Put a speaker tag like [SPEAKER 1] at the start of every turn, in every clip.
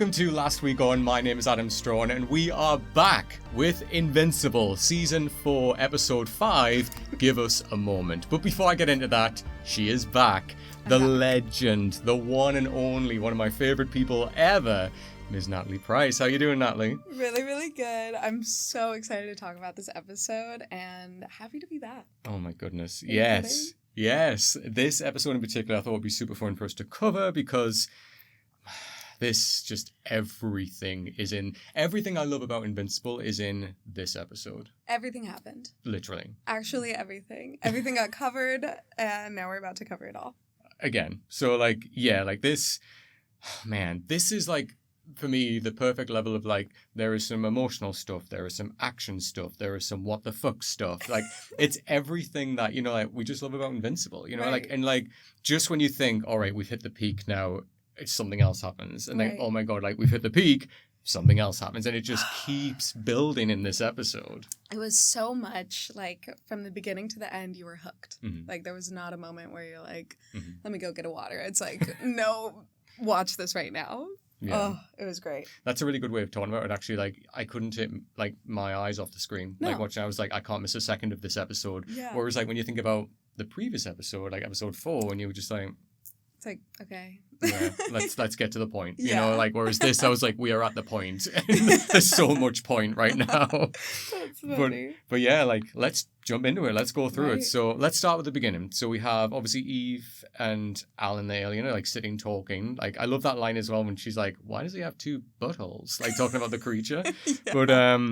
[SPEAKER 1] welcome to Last Week On. My name is Adam Straughan, and we are back with Invincible, Season 4, Episode 5, Give Us a Moment. But before I get into that, she is back. The legend, the one and only, one of my favourite people ever, Ms. Natalie Price. How you doing, Natalie?
[SPEAKER 2] Really, really good. I'm so excited to talk about this episode, and happy to be back.
[SPEAKER 1] Oh my goodness. Yes. Yes. This episode in particular I thought would be super fun for us to cover because everything I love about Invincible is in this episode.
[SPEAKER 2] Everything happened. Literally. Actually, everything. Everything got covered, and now we're about to cover it all.
[SPEAKER 1] Again. So, this is, for me, the perfect level of, there is some emotional stuff, there is some action stuff, there is some what the fuck stuff. It's everything that, we just love about Invincible, right. Just when you think, all right, we've hit the peak now, something else happens. And right. Oh my God, we've hit the peak, something else happens. And it just keeps building in this episode.
[SPEAKER 2] It was so much, from the beginning to the end, you were hooked.
[SPEAKER 1] Mm-hmm.
[SPEAKER 2] There was not a moment where you're like, let me go get a water. It's no, watch this right now. Yeah. Oh, it was great.
[SPEAKER 1] That's a really good way of talking about it. Actually, I couldn't take my eyes off the screen.
[SPEAKER 2] No.
[SPEAKER 1] Watching, I was I can't miss a second of this episode.
[SPEAKER 2] Yeah.
[SPEAKER 1] Whereas when you think about the previous episode, episode 4, and you were just
[SPEAKER 2] it's okay.
[SPEAKER 1] Yeah, let's get to the point.
[SPEAKER 2] Yeah.
[SPEAKER 1] Whereas this, I was we are at the point. There's so much point right now.
[SPEAKER 2] That's funny.
[SPEAKER 1] But yeah, let's jump into it. Let's go through it. So let's start with the beginning. So we have obviously Eve and Alan the alien sitting talking. I love that line as well when she's why does he have 2 buttholes? Talking about the creature. Yeah.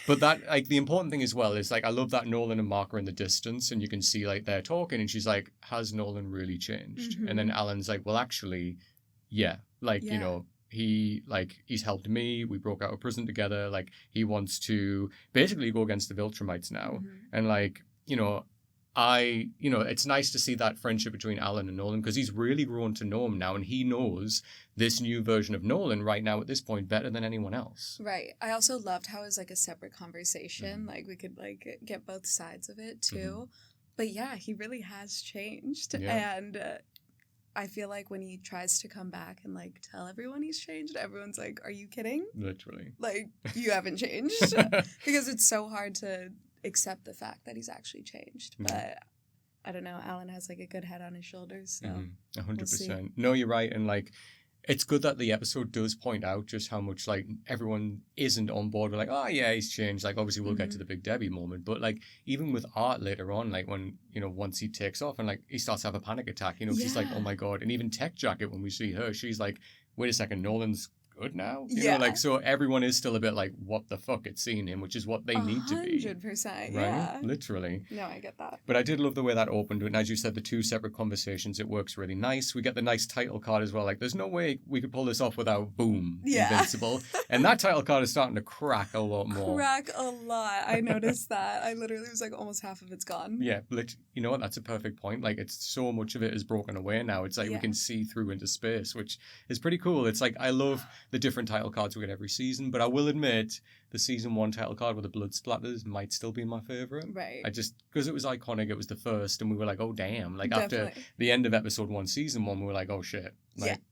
[SPEAKER 1] But that the important thing as well is I love that Nolan and Mark are in the distance and you can see they're talking and she's has Nolan really changed? Mm-hmm. And then Alan's well actually, yeah. He's helped me. We broke out of prison together. He wants to basically go against the Viltrumites now. Mm-hmm. And it's nice to see that friendship between Alan and Nolan because he's really grown to know him now and he knows this new version of Nolan right now at this point better than anyone else.
[SPEAKER 2] Right. I also loved how it was a separate conversation. Mm-hmm. We could get both sides of it too. Mm-hmm. But yeah, he really has changed. Yeah. And I feel when he tries to come back and tell everyone he's changed, everyone's are you kidding?
[SPEAKER 1] Literally.
[SPEAKER 2] You haven't changed. Because it's so hard to accept the fact that he's actually changed. Mm-hmm. But I don't know, Alan has a good head on his shoulders. So
[SPEAKER 1] 100%.
[SPEAKER 2] We'll
[SPEAKER 1] no, you're right. And it's good that the episode does point out just how much everyone isn't on board with oh yeah, he's changed. Obviously we'll get to the Big Debbie moment, but even with Art later on, when once he takes off and he starts to have a panic attack, she's oh my God. And even Tech Jacket, when we see her, she's wait a second, Nolan's good now? You know, so everyone is still a bit what the fuck, it's seeing him, which is what they need to be.
[SPEAKER 2] 100%,
[SPEAKER 1] right?
[SPEAKER 2] Yeah.
[SPEAKER 1] Literally.
[SPEAKER 2] No, I get that.
[SPEAKER 1] But I did love the way that opened. And as you said, the 2 separate conversations, it works really nice. We get the nice title card as well. There's no way we could pull this off without boom, Invincible. And that title card is starting to crack a lot more.
[SPEAKER 2] Crack a lot. I noticed that. I literally was almost half of it's gone.
[SPEAKER 1] Yeah, you know what? That's a perfect point. It's so much of it is broken away now. It's we can see through into space, which is pretty cool. It's I love the different title cards we get every season, but I will admit the season 1 title card with the blood splatters might still be my favorite.
[SPEAKER 2] Right.
[SPEAKER 1] Because it was iconic, it was the first, and we were oh damn.
[SPEAKER 2] Definitely.
[SPEAKER 1] After the end of episode 1, season 1, we were oh shit.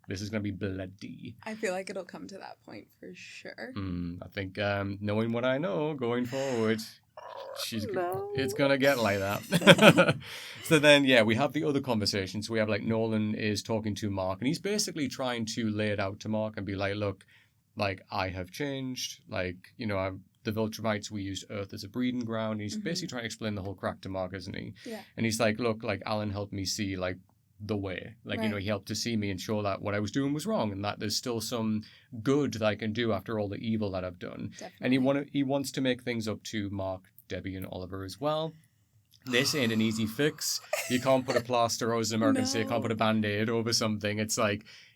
[SPEAKER 1] This is going to be bloody.
[SPEAKER 2] I feel it'll come to that point for sure.
[SPEAKER 1] I think knowing what I know going forward, it's going to get like that. So then, we have the other conversations. We have Nolan is talking to Mark, and he's basically trying to lay it out to Mark and be look, I have changed, the Viltrumites, we used Earth as a breeding ground. And he's basically trying to explain the whole crack to Mark, isn't he?
[SPEAKER 2] Yeah.
[SPEAKER 1] And he's look, Alan helped me see, the way. He helped to see me and show that what I was doing was wrong and that there's still some good that I can do after all the evil that I've done.
[SPEAKER 2] Definitely.
[SPEAKER 1] And he wants to make things up to Mark, Debbie, and Oliver as well. This ain't an easy fix. You can't put a plaster, or as an American say, you can't put a Band-Aid over something. It's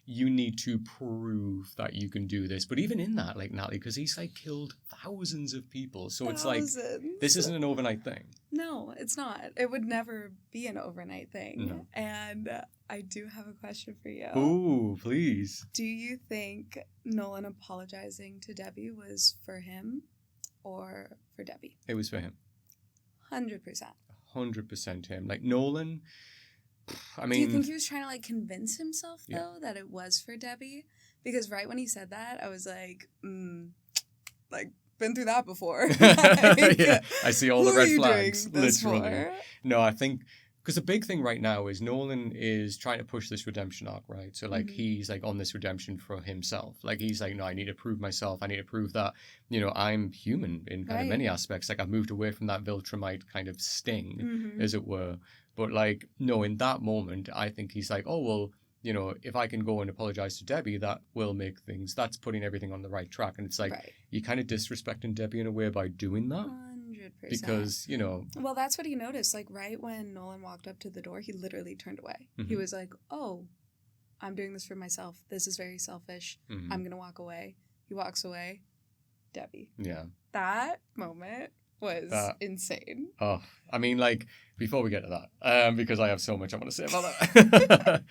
[SPEAKER 1] you need to prove that you can do this. But even in that, Natalie, because he's killed thousands of people. So it's this isn't an overnight thing.
[SPEAKER 2] No, it's not. It would never be an overnight thing.
[SPEAKER 1] No.
[SPEAKER 2] And I do have a question for you.
[SPEAKER 1] Ooh, please.
[SPEAKER 2] Do you think Nolan apologizing to Debbie was for him or for Debbie?
[SPEAKER 1] It was for him.
[SPEAKER 2] 100%.
[SPEAKER 1] 100% him. Nolan, I mean...
[SPEAKER 2] Do you think he was trying to convince himself, though, that it was for Debbie? Because right when he said that, I was like, been through that before.
[SPEAKER 1] Yeah, I see all the
[SPEAKER 2] who
[SPEAKER 1] red
[SPEAKER 2] are you
[SPEAKER 1] flags,
[SPEAKER 2] doing this
[SPEAKER 1] literally.
[SPEAKER 2] for?
[SPEAKER 1] No, I think because the big thing right now is Nolan is trying to push this redemption arc, right? So like he's like on this redemption for himself. Like he's like, no, I need to prove myself. I need to prove that, you know, I'm human in kind of many aspects. Like I've moved away from that Viltrumite kind of sting, as it were. But like, no, in that moment, I think he's like, oh, well, you know, if I can go and apologize to Debbie, that will make things, that's putting everything on the right track. And it's like, you're kind of disrespecting Debbie in a way by doing that.
[SPEAKER 2] 100%.
[SPEAKER 1] Because, you know.
[SPEAKER 2] Well, that's what he noticed. Like, right when Nolan walked up to the door, he literally turned away. He was like, oh, I'm doing this for myself. This is very selfish. I'm going to walk away. He walks away. Debbie.
[SPEAKER 1] Yeah.
[SPEAKER 2] That moment was insane.
[SPEAKER 1] Oh, I mean, like, before we get to that, because I have so much I want to say about that.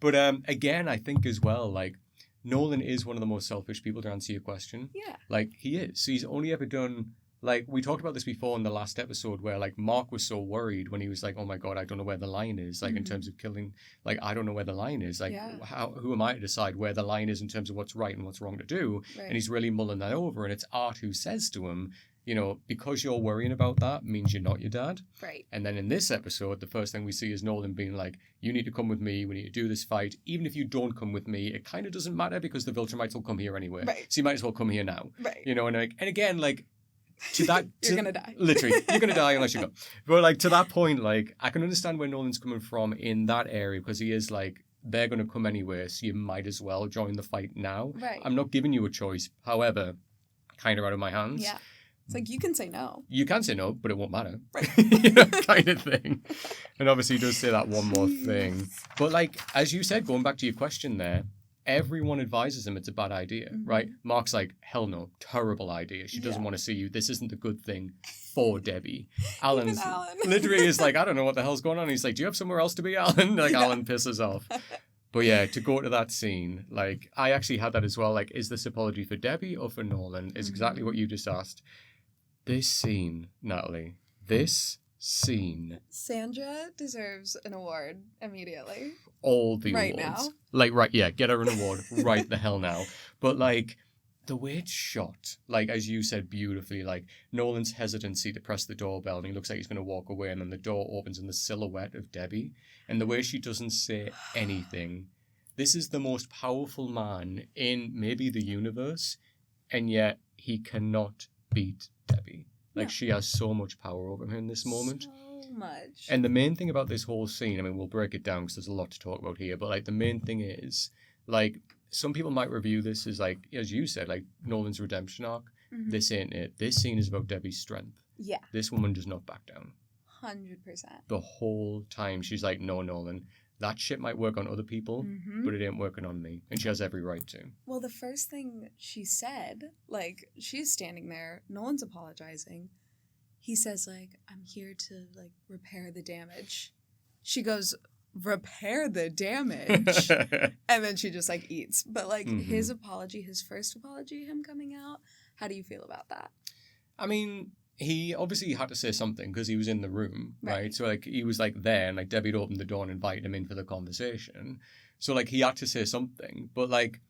[SPEAKER 1] But again, I think as well, like, Nolan is one of the most selfish people, to answer your question.
[SPEAKER 2] Yeah.
[SPEAKER 1] Like, he is. So he's only ever done, like, we talked about this before in the last episode where, like, Mark was so worried when he was like, oh my God, I don't know where the line is. Like, in terms of killing, like, I don't know where the line is. Like, who am I to decide where the line is in terms of what's right and what's wrong to do? Right. And he's really mulling that over. And it's Art who says to him, you know, because you're worrying about that means you're not your dad.
[SPEAKER 2] Right.
[SPEAKER 1] And then in this episode, the first thing we see is Nolan being like, you need to come with me. We need to do this fight. Even if you don't come with me, it kind of doesn't matter because the Viltrumites will come here anyway.
[SPEAKER 2] Right.
[SPEAKER 1] So you might as well come here now.
[SPEAKER 2] Right.
[SPEAKER 1] You know, and again, like, to that...
[SPEAKER 2] You're going to die.
[SPEAKER 1] Literally. You're going to die unless you go. But, like, to that point, like, I can understand where Nolan's coming from in that area because he is like, they're going to come anyway, so you might as well join the fight now.
[SPEAKER 2] Right.
[SPEAKER 1] I'm not giving you a choice. However, kind of out of my hands.
[SPEAKER 2] Yeah. It's like, you can say no.
[SPEAKER 1] You can say no, but it won't matter.
[SPEAKER 2] Right.
[SPEAKER 1] You know, kind of thing. And obviously he does say that one more thing. But like, as you said, going back to your question there, everyone advises him it's a bad idea, right? Mark's like, hell no, terrible idea. She doesn't want to see you. This isn't the good thing for Debbie. Alan literally is like, I don't know what the hell's going on. He's like, do you have somewhere else to be, Alan? Like, Alan pisses off. But yeah, to go to that scene, like, I actually had that as well. Like, is this apology for Debbie or for Nolan? Is exactly what you just asked. This scene, Natalie, this scene.
[SPEAKER 2] Sandra deserves an award immediately.
[SPEAKER 1] All the
[SPEAKER 2] right
[SPEAKER 1] awards.
[SPEAKER 2] Now.
[SPEAKER 1] Like, right, yeah, get her an award right the hell now. But, like, the way it's shot, like, as you said beautifully, like, Nolan's hesitancy to press the doorbell and he looks like he's going to walk away and then the door opens in the silhouette of Debbie. And the way she doesn't say anything. This is the most powerful man in maybe the universe, and yet he cannot beat Debbie. Like, she has so much power over him in this moment.
[SPEAKER 2] So much.
[SPEAKER 1] And the main thing about this whole scene, I mean, we'll break it down because there's a lot to talk about here, but, like, the main thing is, like, some people might review this as, like, as you said, like, Nolan's redemption arc. This ain't it. This scene is about Debbie's strength.
[SPEAKER 2] Yeah.
[SPEAKER 1] This woman does not back down.
[SPEAKER 2] 100%.
[SPEAKER 1] The whole time. She's like, no, Nolan, that shit might work on other people, but it ain't working on me. And she has every right to.
[SPEAKER 2] Well, the first thing she said, like, she's standing there, Nolan's apologizing. He says, like, I'm here to, like, repair the damage. She goes, repair the damage? And then she just, like, eats. But, like, his apology, his first apology, him coming out, how do you feel about that?
[SPEAKER 1] I mean, he obviously had to say something because he was in the room, right? So, like, he was, like, there and, like, Debbie had opened the door and invited him in for the conversation. So, like, he had to say something. But, like,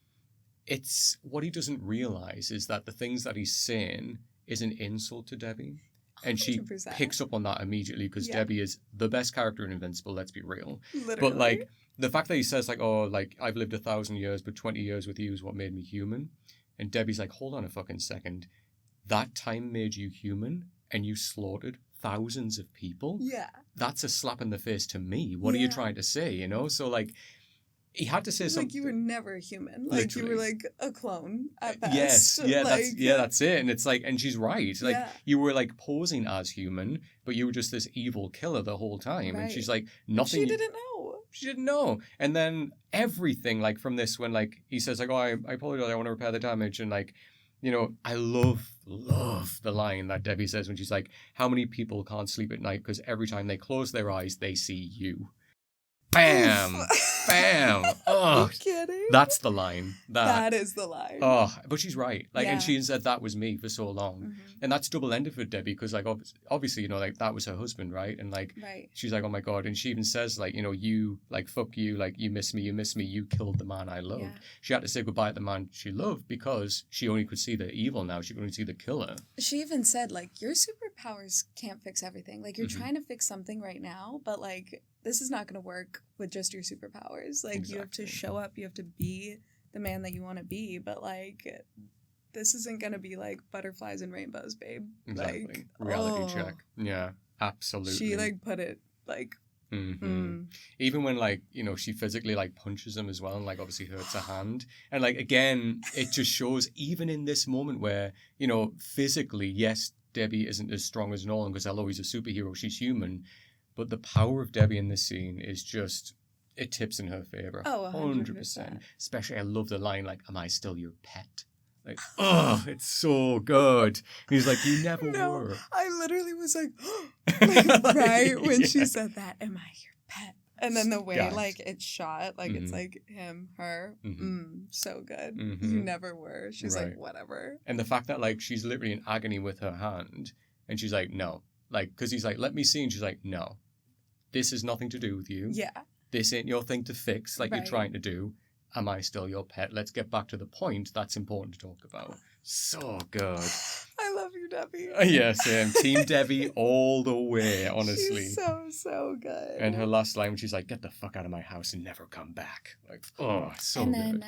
[SPEAKER 1] it's what he doesn't realize is that the things that he's saying is an insult to Debbie. And she
[SPEAKER 2] 100%.
[SPEAKER 1] picks up on that immediately because Debbie is the best character in Invincible, let's be real.
[SPEAKER 2] Literally.
[SPEAKER 1] But, like, the fact that he says, like, oh, like, I've lived 1,000 years, but 20 years with you is what made me human. And Debbie's like, hold on a fucking second. That time made you human and you slaughtered thousands of people?
[SPEAKER 2] Yeah.
[SPEAKER 1] That's a slap in the face to me. What are you trying to say, you know? So, like, he had to say something.
[SPEAKER 2] Like, you were never a human. Like,
[SPEAKER 1] Literally.
[SPEAKER 2] you were, like, a clone at best.
[SPEAKER 1] Yes, yeah,
[SPEAKER 2] like,
[SPEAKER 1] that's it. And it's like, and she's right. Like, you were, like, posing as human, but you were just this evil killer the whole time.
[SPEAKER 2] Right.
[SPEAKER 1] And she's like, nothing.
[SPEAKER 2] She didn't know.
[SPEAKER 1] She didn't know. And then everything, like, from this, when, like, he says, like, oh, I apologize, I want to repair the damage. And, like, you know, I love the line that Debbie says when she's like, how many people can't sleep at night because every time they close their eyes, they see you. bam, bam.
[SPEAKER 2] Are
[SPEAKER 1] Oh,
[SPEAKER 2] you kidding?
[SPEAKER 1] that's the line.
[SPEAKER 2] That is the line.
[SPEAKER 1] Oh, but she's right. Like,
[SPEAKER 2] Yeah.
[SPEAKER 1] and she said that was me for so long,
[SPEAKER 2] Mm-hmm.
[SPEAKER 1] and that's double-ended for Debbie because, like, obviously, you know, like that was her husband, right? And like,
[SPEAKER 2] Right.
[SPEAKER 1] she's like, oh my god, and she even says, like, you know, you like fuck you, like you miss me, you killed the man I loved.
[SPEAKER 2] Yeah.
[SPEAKER 1] She had to say goodbye to the man she loved because she only could see the evil now. She could only see the killer.
[SPEAKER 2] She even said, like, your superpowers can't fix everything. Like, you're
[SPEAKER 1] Mhm.
[SPEAKER 2] trying to fix something right now, but like, this is not going to work with just your superpowers. Like, you have to
[SPEAKER 1] Exactly.
[SPEAKER 2] show up, you have to be the man that you want to be, but like, this isn't going to be like butterflies and rainbows, babe.
[SPEAKER 1] Exactly.
[SPEAKER 2] Like,
[SPEAKER 1] Reality check. Yeah, absolutely.
[SPEAKER 2] She like put it like,
[SPEAKER 1] Even when, like, you know, she physically like punches him as well and like obviously hurts her hand, and like again it just shows even in this moment where, you know, physically, yes, Debbie isn't as strong as Nolan because although he's a superhero, she's human, but the power of Debbie in this scene is just, it tips in her favor.
[SPEAKER 2] Oh, 100%.
[SPEAKER 1] Especially I love the line like, am I still your pet? Like, oh, it's so good. He's like, you never were.
[SPEAKER 2] I literally was like, like right when she
[SPEAKER 1] Yeah.
[SPEAKER 2] said that, am I your pet? And then the way
[SPEAKER 1] Gagged.
[SPEAKER 2] like it's shot, like it's
[SPEAKER 1] Mhm.
[SPEAKER 2] like him, her, so good.
[SPEAKER 1] Mhm.
[SPEAKER 2] You never were. She's
[SPEAKER 1] Right.
[SPEAKER 2] like, whatever.
[SPEAKER 1] And the fact that like she's literally in agony with her hand, and she's like, no, like, because he's like, let me see, and she's like, no, this has nothing to do with you.
[SPEAKER 2] Yeah.
[SPEAKER 1] This ain't your thing to fix, like
[SPEAKER 2] Right.
[SPEAKER 1] you're trying to do. Am I still your pet? Let's get back to the point that's important to talk about. So good.
[SPEAKER 2] I love you, Debbie.
[SPEAKER 1] Yeah, same. Team Debbie all the way, honestly.
[SPEAKER 2] She's so good.
[SPEAKER 1] And her last line when she's like, get the fuck out of my house and never come back. Like, oh, so
[SPEAKER 2] and
[SPEAKER 1] good.
[SPEAKER 2] then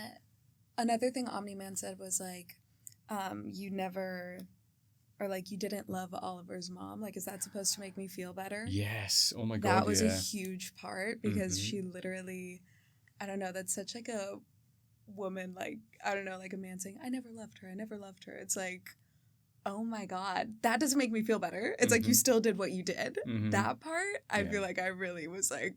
[SPEAKER 2] another thing Omni-Man said was like, you never, or like you didn't love Oliver's mom. Like, is that supposed to make me feel better?
[SPEAKER 1] Yes. Oh my God,
[SPEAKER 2] That was
[SPEAKER 1] yeah.
[SPEAKER 2] a huge part because
[SPEAKER 1] Mhm.
[SPEAKER 2] she literally, I don't know, that's such like a woman, like, I don't know, like a man saying, I never loved her. It's like, oh my God, that doesn't make me feel better. It's like you
[SPEAKER 1] Mhm.
[SPEAKER 2] still did what you did.
[SPEAKER 1] Mhm.
[SPEAKER 2] That part, I
[SPEAKER 1] Yeah.
[SPEAKER 2] feel like I really was like,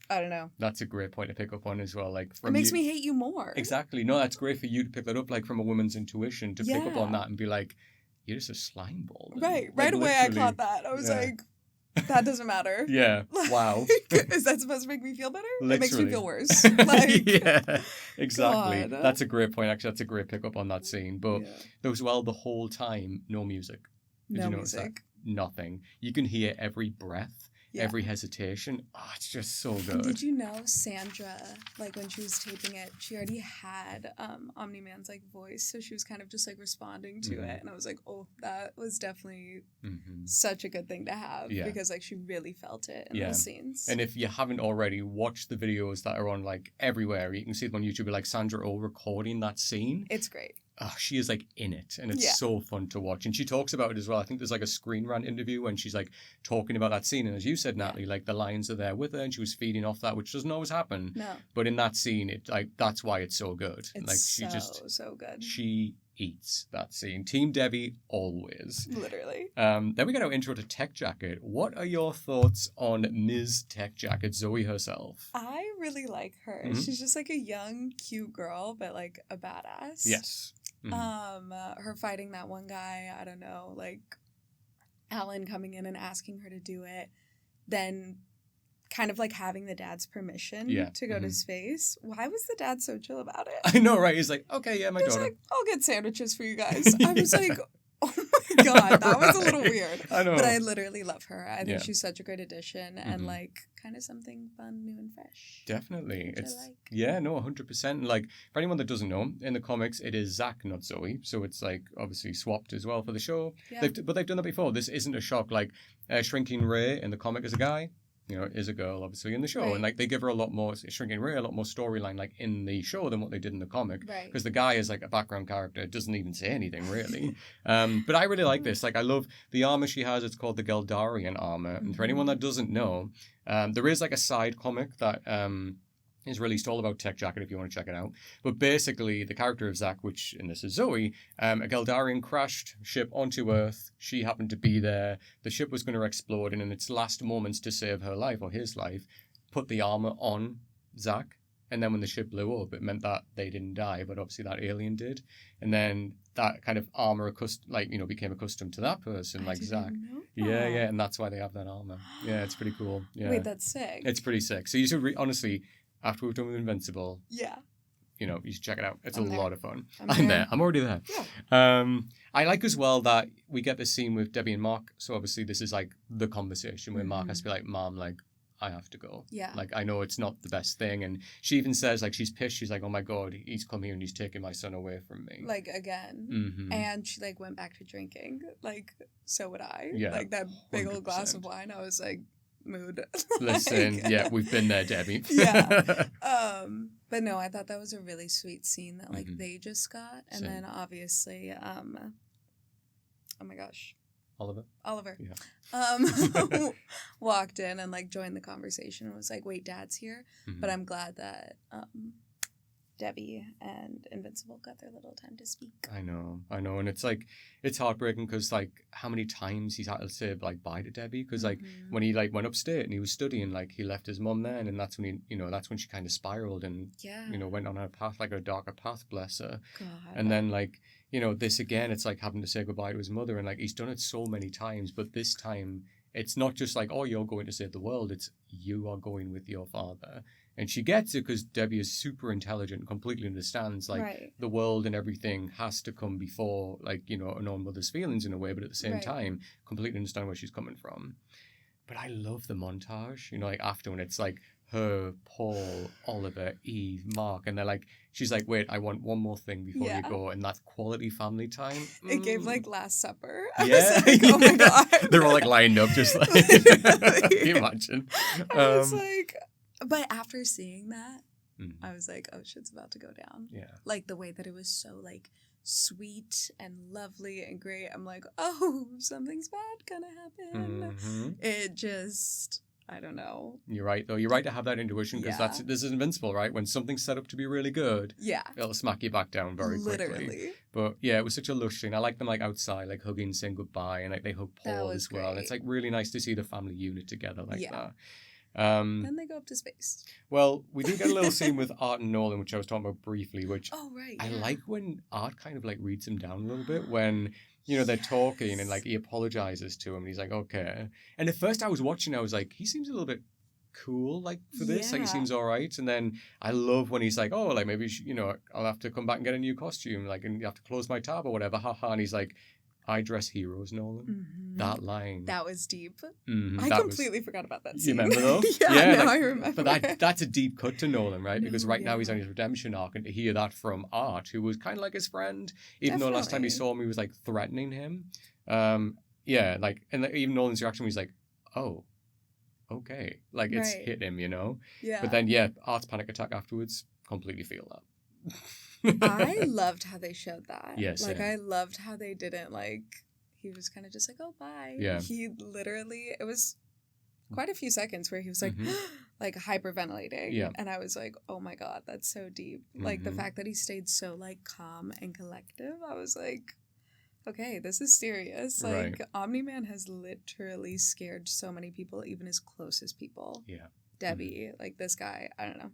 [SPEAKER 2] I don't know.
[SPEAKER 1] That's a great point to pick up on as well. Like,
[SPEAKER 2] It makes me hate you more.
[SPEAKER 1] Exactly. No, that's great for you to pick that up, like from a woman's intuition, to pick up on
[SPEAKER 2] Yeah.
[SPEAKER 1] that and be like, you're just a slime ball. then."
[SPEAKER 2] Right.
[SPEAKER 1] Like,
[SPEAKER 2] Right away I
[SPEAKER 1] literally.
[SPEAKER 2] caught that. I was
[SPEAKER 1] Yeah.
[SPEAKER 2] like, that doesn't matter.
[SPEAKER 1] Yeah.
[SPEAKER 2] Like,
[SPEAKER 1] Wow.
[SPEAKER 2] Is that supposed to make me feel better? It makes me
[SPEAKER 1] Literally.
[SPEAKER 2] feel worse. Like,
[SPEAKER 1] yeah, exactly.
[SPEAKER 2] God.
[SPEAKER 1] That's a great point. Actually, that's a great pick up on that scene. But
[SPEAKER 2] yeah.
[SPEAKER 1] there was, well, the whole time, no music. Did
[SPEAKER 2] No
[SPEAKER 1] you notice that?
[SPEAKER 2] music.
[SPEAKER 1] Nothing. You can hear every breath,
[SPEAKER 2] Yeah.
[SPEAKER 1] every hesitation. Oh, it's just so
[SPEAKER 2] And
[SPEAKER 1] good.
[SPEAKER 2] did you know Sandra, like when she was taping it, she already had Omni-Man's like voice, so she was kind of just like responding to
[SPEAKER 1] Mhm.
[SPEAKER 2] it, and I was like, oh, that was definitely
[SPEAKER 1] Mhm.
[SPEAKER 2] such a good thing to have
[SPEAKER 1] Yeah.
[SPEAKER 2] because like she really felt it in
[SPEAKER 1] Yeah.
[SPEAKER 2] those scenes.
[SPEAKER 1] And if you haven't already, watched the videos that are on like everywhere. You can see them on YouTube, like Sandra Oh recording that scene.
[SPEAKER 2] It's great.
[SPEAKER 1] Oh, she is like in it, and it's
[SPEAKER 2] Yeah.
[SPEAKER 1] so fun to watch. And she talks about it as well. I think there's like a Screen Rant interview when she's like talking about that scene. And as you said, Natalie, like the lines are there with her, and she was feeding off that, which doesn't always happen.
[SPEAKER 2] No,
[SPEAKER 1] But in that scene, it like that's why it's so good.
[SPEAKER 2] it's
[SPEAKER 1] Like she
[SPEAKER 2] so good.
[SPEAKER 1] she eats that scene. Team Debbie always.
[SPEAKER 2] Literally.
[SPEAKER 1] Then we get our intro to Tech Jacket. What are your thoughts on Ms. Tech Jacket, Zoe herself?
[SPEAKER 2] I really like her.
[SPEAKER 1] Mhm.
[SPEAKER 2] She's just like a young, cute girl, but like a badass.
[SPEAKER 1] Yes. Mhm.
[SPEAKER 2] Her fighting that one guy, I don't know, like Alan coming in and asking her to do it, then kind of like having the dad's permission to go to
[SPEAKER 1] Mhm.
[SPEAKER 2] space. Why was the dad so chill about it?
[SPEAKER 1] I know, right? He's like, okay, yeah, my
[SPEAKER 2] He was
[SPEAKER 1] daughter.
[SPEAKER 2] like, I'll get sandwiches for you guys. I was like, oh my God, that was a little weird.
[SPEAKER 1] I know.
[SPEAKER 2] But I literally love her. I think
[SPEAKER 1] Yeah.
[SPEAKER 2] she's such a great addition and
[SPEAKER 1] Mhm.
[SPEAKER 2] like kind of something fun, new and fresh.
[SPEAKER 1] Definitely.
[SPEAKER 2] Which I
[SPEAKER 1] It's
[SPEAKER 2] like.
[SPEAKER 1] yeah, no, 100%. Like for anyone that doesn't know, in the comics it is Zach, not Zoe. So it's like obviously swapped as well for the show.
[SPEAKER 2] Yeah.
[SPEAKER 1] But they've done that before. This isn't a shock. Like Shrinking Ray in the comic is a guy, you know, is a girl obviously in the show.
[SPEAKER 2] Right.
[SPEAKER 1] And like they give her a lot more Shrinking Ray, a lot more storyline like in the show than what they did in the comic.
[SPEAKER 2] Right.
[SPEAKER 1] Because the guy is like a background character, doesn't even say anything really. But I really like this. Like I love the armor she has. It's called the Geldarian armor. And for anyone that doesn't know, there is like a side comic that is released all about Tech Jacket if you want to check it out. But basically, the character of Zach, which in this is Zoe, a Geldarian crashed ship onto Earth. She happened to be there. The ship was going to explode, and in its last moments to save her life or his life, put the armor on Zach. And then when the ship blew up, it meant that they didn't die, but obviously that alien did. And then that kind of armor, became accustomed to that person, like Zach. Yeah, and that's why they have that armor. Yeah, it's pretty cool. Yeah.
[SPEAKER 2] Wait, that's sick.
[SPEAKER 1] It's pretty sick. So you should honestly, after we've done with Invincible,
[SPEAKER 2] yeah,
[SPEAKER 1] you should check it out. It's
[SPEAKER 2] I'm
[SPEAKER 1] a
[SPEAKER 2] there.
[SPEAKER 1] lot of fun.
[SPEAKER 2] I'm
[SPEAKER 1] there. I'm already there.
[SPEAKER 2] Yeah.
[SPEAKER 1] I like as well that we get this scene with Debbie and Mark. So obviously this is like the conversation where Mark has to be like, Mom, like, I have to go.
[SPEAKER 2] Yeah.
[SPEAKER 1] Like, I know it's not the best thing. And she even says, like, she's pissed. She's like, oh my God, he's come here and he's taking my son away from me.
[SPEAKER 2] Like, again.
[SPEAKER 1] Mm-hmm.
[SPEAKER 2] And she, like, went back to drinking. Like, so would I.
[SPEAKER 1] Yeah.
[SPEAKER 2] Like, that big
[SPEAKER 1] 100%.
[SPEAKER 2] old glass of wine, I was like, mood.
[SPEAKER 1] Listen, yeah, we've been there, Debbie.
[SPEAKER 2] Yeah. But no, I thought that was a really sweet scene that, like, they just got. And
[SPEAKER 1] Same.
[SPEAKER 2] then, obviously, oh my gosh.
[SPEAKER 1] Oliver. Yeah.
[SPEAKER 2] Walked in and like joined the conversation and was like, wait, Dad's here. But I'm glad that Debbie and Invincible got their little time to speak.
[SPEAKER 1] I know. And it's like, it's heartbreaking because like how many times he's had to say like bye to Debbie because like when he like went upstate and he was studying, like he left his mum there, and then that's when that's when she kind of spiraled and went on her path, like a darker path, bless her.
[SPEAKER 2] God.
[SPEAKER 1] And then like this again, it's like having to say goodbye to his mother, and like he's done it so many times, but this time it's not just like, oh, you're going to save the world, it's you are going with your father. And she gets it because Debbie is super intelligent and completely understands like the world and everything has to come before like an own mother's feelings in a way, but at the same time completely understand where she's coming from. But I love the montage, like after when it's like her, Paul, Oliver, Eve, Mark, and they're like, she's like, wait, I want one more thing before you go, and that's quality family time.
[SPEAKER 2] It gave like Last Supper.
[SPEAKER 1] Yeah.
[SPEAKER 2] I was like, oh my God.
[SPEAKER 1] They're all like lined up, just like, can you imagine?
[SPEAKER 2] I was like, but after seeing that, I was like, oh, shit's about to go down.
[SPEAKER 1] Yeah. Like
[SPEAKER 2] the way that it was so like sweet and lovely and great. I'm like, oh, something's bad gonna happen. It just, I don't know.
[SPEAKER 1] You're right, though. You're right to have that intuition because this is Invincible, right? When something's set up to be really good, it'll smack you back down very quickly. But yeah, it was such a lush scene. I like them like outside, like hugging, saying goodbye, and like they hug Paul as well. It's like really nice to see the family unit together like that.
[SPEAKER 2] Then they go up to space.
[SPEAKER 1] Well, we do get a little scene with Art and Nolan, which I was talking about briefly, which I
[SPEAKER 2] yeah.
[SPEAKER 1] like when Art kind of like reads him down a little bit when, they're talking and like he apologizes to him and he's like, okay. And at first I was watching, I was like, he seems a little bit cool like for this, like he seems all right. And then I love when he's like, oh, like maybe, I'll have to come back and get a new costume, like, and you have to close my tab or whatever, haha. And he's like, I dress heroes, Nolan. That line.
[SPEAKER 2] That was deep.
[SPEAKER 1] I
[SPEAKER 2] completely forgot about that scene.
[SPEAKER 1] You remember though?
[SPEAKER 2] Yeah, I remember.
[SPEAKER 1] But that's a deep cut to Nolan, right? Because now he's on his redemption arc, and to hear that from Art, who was kind of like his friend, even though last time he saw him, he was like threatening him. And even Nolan's reaction was like, oh, okay. Like it's hit him,
[SPEAKER 2] Yeah.
[SPEAKER 1] But then, Art's panic attack afterwards, completely feel that.
[SPEAKER 2] I loved how they showed that.
[SPEAKER 1] Yes.
[SPEAKER 2] Like, I loved how they didn't, like, he was kind of just like, oh, bye.
[SPEAKER 1] Yeah.
[SPEAKER 2] He literally, it was quite a few seconds where he was like, like, hyperventilating.
[SPEAKER 1] Yeah.
[SPEAKER 2] And I was like, oh my God, that's so deep. Like, the fact that he stayed so, like, calm and collective, I was like, okay, this is serious. Like, Omni-Man has literally scared so many people, even his closest people.
[SPEAKER 1] Yeah.
[SPEAKER 2] Debbie, like, this guy, I don't know.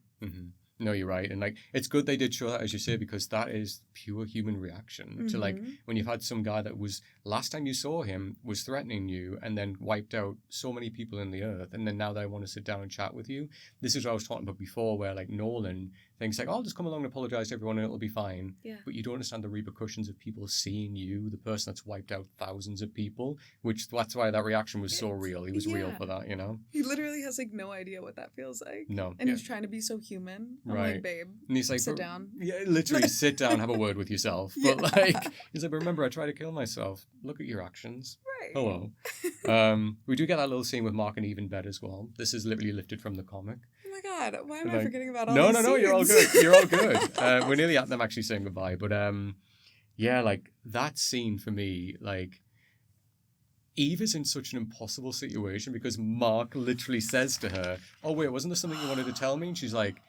[SPEAKER 1] No, you're right. And like, it's good they did show that, as you say, because that is pure human reaction to like when you've had some guy that was last time you saw him was threatening you and then wiped out so many people in the earth. And then now they want to sit down and chat with you. This is what I was talking about before, where like Nolan thinks like, oh, I'll just come along and apologize to everyone and it'll be fine.
[SPEAKER 2] Yeah.
[SPEAKER 1] But you don't understand the repercussions of people seeing you, the person that's wiped out thousands of people, which that's why that reaction was so real. He was real for that,
[SPEAKER 2] He literally has like no idea what that feels like.
[SPEAKER 1] No.
[SPEAKER 2] And he's trying to be so human. I'm like, babe,
[SPEAKER 1] and he's like,
[SPEAKER 2] sit down.
[SPEAKER 1] Yeah, literally sit down, have a word with yourself. But like, he's like, but remember, I tried to kill myself. Look at your actions.
[SPEAKER 2] Right.
[SPEAKER 1] Hello. We do get that little scene with Mark and Eve in bed as well. This is literally lifted from the comic.
[SPEAKER 2] Oh my God, why am I forgetting about all
[SPEAKER 1] these
[SPEAKER 2] scenes?
[SPEAKER 1] No, you're all good. You're all good. We're nearly at them actually saying goodbye. But like that scene for me, like, Eve is in such an impossible situation because Mark literally says to her, oh, wait, wasn't there something you wanted to tell me? And she's like,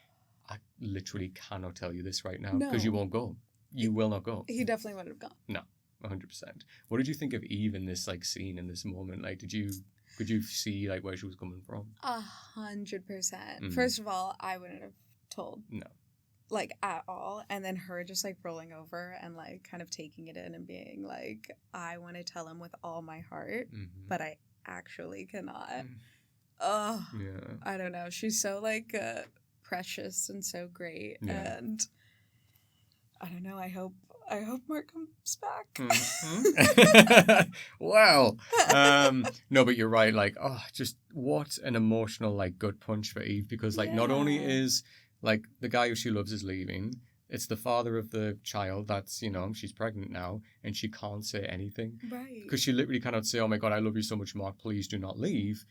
[SPEAKER 1] I literally cannot tell you this right now because you won't go. You will not go.
[SPEAKER 2] He definitely wouldn't have gone.
[SPEAKER 1] No, 100%. What did you think of Eve in this like scene, in this moment? Like, could you see like where she was coming from?
[SPEAKER 2] 100%. First of all, I wouldn't have told.
[SPEAKER 1] No.
[SPEAKER 2] Like, at all. And then her just, like, rolling over and, like, kind of taking it in and being like, I want to tell him with all my heart, but I actually cannot. Oh, yeah. I don't know. She's so, like, precious and so great. Yeah. And I don't know. I hope Mark comes back.
[SPEAKER 1] Mm-hmm. Wow. No, but you're right. Like, oh, just what an emotional, like, gut punch for Eve. Because, like, not only is, like, the guy who she loves is leaving, it's the father of the child that's, you know, she's pregnant now, and she can't say anything.
[SPEAKER 2] Right.
[SPEAKER 1] Because she literally cannot say, oh my God, I love you so much, Mark, please do not leave.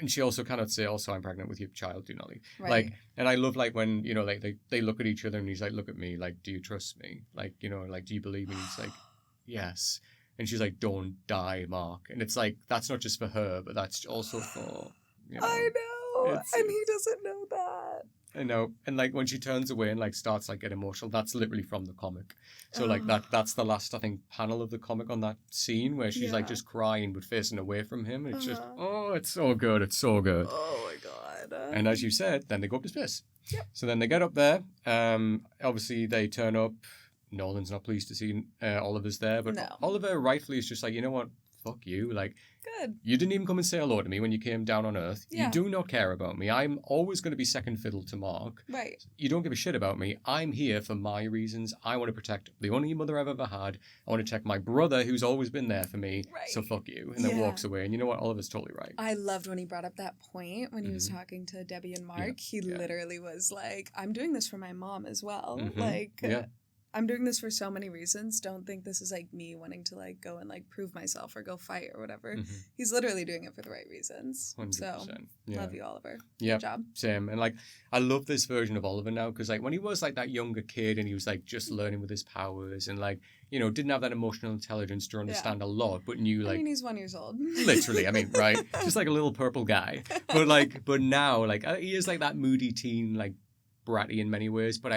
[SPEAKER 1] And she also cannot say, also, I'm pregnant with your child, do not leave. Right. Like, and I love, like, when, you know, like, they look at each other and he's like, look at me, like, do you trust me? Like, you know, like, do you believe me? He's like, yes. And she's like, don't die, Mark. And it's like, that's not just for her, but that's also for, you know.
[SPEAKER 2] I know. And he doesn't know that.
[SPEAKER 1] I know. And, like, when she turns away and, like, starts, like, get emotional, that's literally from the comic. So, like, that's the last, I think, panel of the comic on that scene where she's, like, just crying but facing away from him. It's just, oh, it's so good. It's so good.
[SPEAKER 2] Oh, my God.
[SPEAKER 1] And as you said, then they go up to space.
[SPEAKER 2] Yep.
[SPEAKER 1] So then they get up there. Obviously, they turn up. Nolan's not pleased to see Oliver's there. But Oliver rightfully is just like, you know what? Fuck you. Like,
[SPEAKER 2] good.
[SPEAKER 1] You didn't even come and say hello to me when you came down on Earth. Yeah. You do not care about me. I'm always going to be second fiddle to Mark.
[SPEAKER 2] Right.
[SPEAKER 1] You don't give a shit about me. I'm here for my reasons. I want to protect the only mother I've ever had. I want to protect my brother who's always been there for me. Right. So fuck you. And then walks away. And you know what? Oliver's totally right.
[SPEAKER 2] I loved when he brought up that point when he was talking to Debbie and Mark. He literally was like, I'm doing this for my mom as well. Like... I'm doing this for so many reasons. Don't think this is, like, me wanting to, like, go and, like, prove myself or go fight or whatever. He's literally doing it for the right reasons. 100%. So, love you, Oliver.
[SPEAKER 1] Yeah.
[SPEAKER 2] Good job.
[SPEAKER 1] Same. And, like, I love this version of Oliver now because, like, when he was, like, that younger kid and he was, like, just learning with his powers and, like, you know, didn't have that emotional intelligence to understand a lot, but knew, like...
[SPEAKER 2] I mean, he's 1 year old.
[SPEAKER 1] Literally, I mean, right? Just, like, a little purple guy. But, like, but now, like, he is, like, that moody teen, like, bratty in many ways, but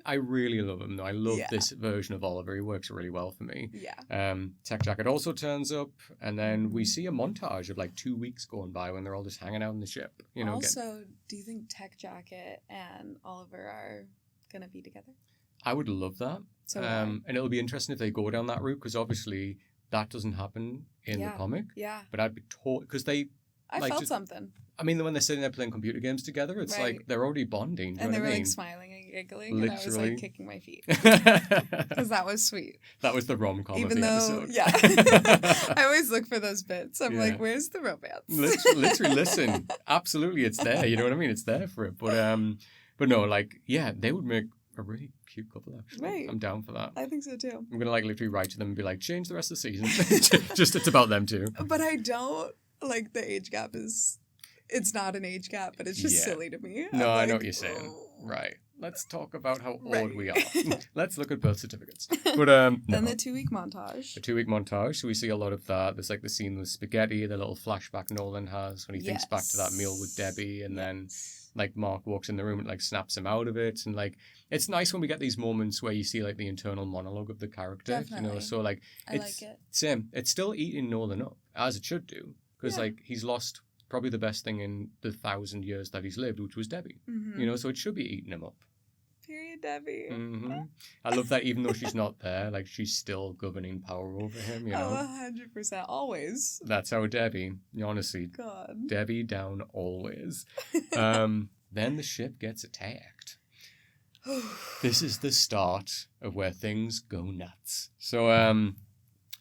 [SPEAKER 1] I really love him though. I love this version of Oliver. He works really well for me.
[SPEAKER 2] Yeah.
[SPEAKER 1] Tech Jacket also turns up, and then we see a montage of like 2 weeks going by when they're all just hanging out on the ship. You know.
[SPEAKER 2] Also, do you think Tech Jacket and Oliver are gonna be together?
[SPEAKER 1] I would love that.
[SPEAKER 2] So
[SPEAKER 1] and it'll be interesting if they go down that route because obviously that doesn't happen in the comic.
[SPEAKER 2] Yeah.
[SPEAKER 1] But I'd be because they.
[SPEAKER 2] I felt something.
[SPEAKER 1] I mean, when they're sitting there playing computer games together, it's like they're already bonding.
[SPEAKER 2] And they were like smiling and giggling,
[SPEAKER 1] Literally.
[SPEAKER 2] And I was like kicking my feet because that was sweet.
[SPEAKER 1] That was the rom-com of the episode.
[SPEAKER 2] Yeah, I always look for those bits. I'm like, where's the romance?
[SPEAKER 1] Literally, listen, absolutely, it's there. You know what I mean? It's there for it. But no, like, yeah, they would make a really cute couple, actually.
[SPEAKER 2] Right.
[SPEAKER 1] I'm down for that.
[SPEAKER 2] I think so too.
[SPEAKER 1] I'm gonna like literally write to them and be like, change the rest of the season. Just it's about them too.
[SPEAKER 2] But I don't like the age gap is. It's not an age gap, but it's just silly to me.
[SPEAKER 1] No, I know what you're saying. Right. Let's talk about how old we are. Let's look at birth certificates. But
[SPEAKER 2] then the 2 week montage.
[SPEAKER 1] The 2 week montage. So we see a lot of that. There's like the scene with spaghetti, the little flashback Nolan has when he thinks back to that meal with Debbie, and then like Mark walks in the room and like snaps him out of it. And like it's nice when we get these moments where you see like the internal monologue of the character.
[SPEAKER 2] Definitely.
[SPEAKER 1] You know, so like
[SPEAKER 2] I like it.
[SPEAKER 1] Same. It's still eating Nolan up, as it should do. Because like he's lost probably the best thing in the 1,000 years that he's lived, which was Debbie. You know, so it should be eating him up.
[SPEAKER 2] Period, Debbie.
[SPEAKER 1] I love that even though she's not there, like she's still governing power over him, you know.
[SPEAKER 2] Oh, 100%. Always.
[SPEAKER 1] That's how Debbie, honestly.
[SPEAKER 2] God.
[SPEAKER 1] Debbie down always. Then the ship gets attacked. This is the start of where things go nuts. So,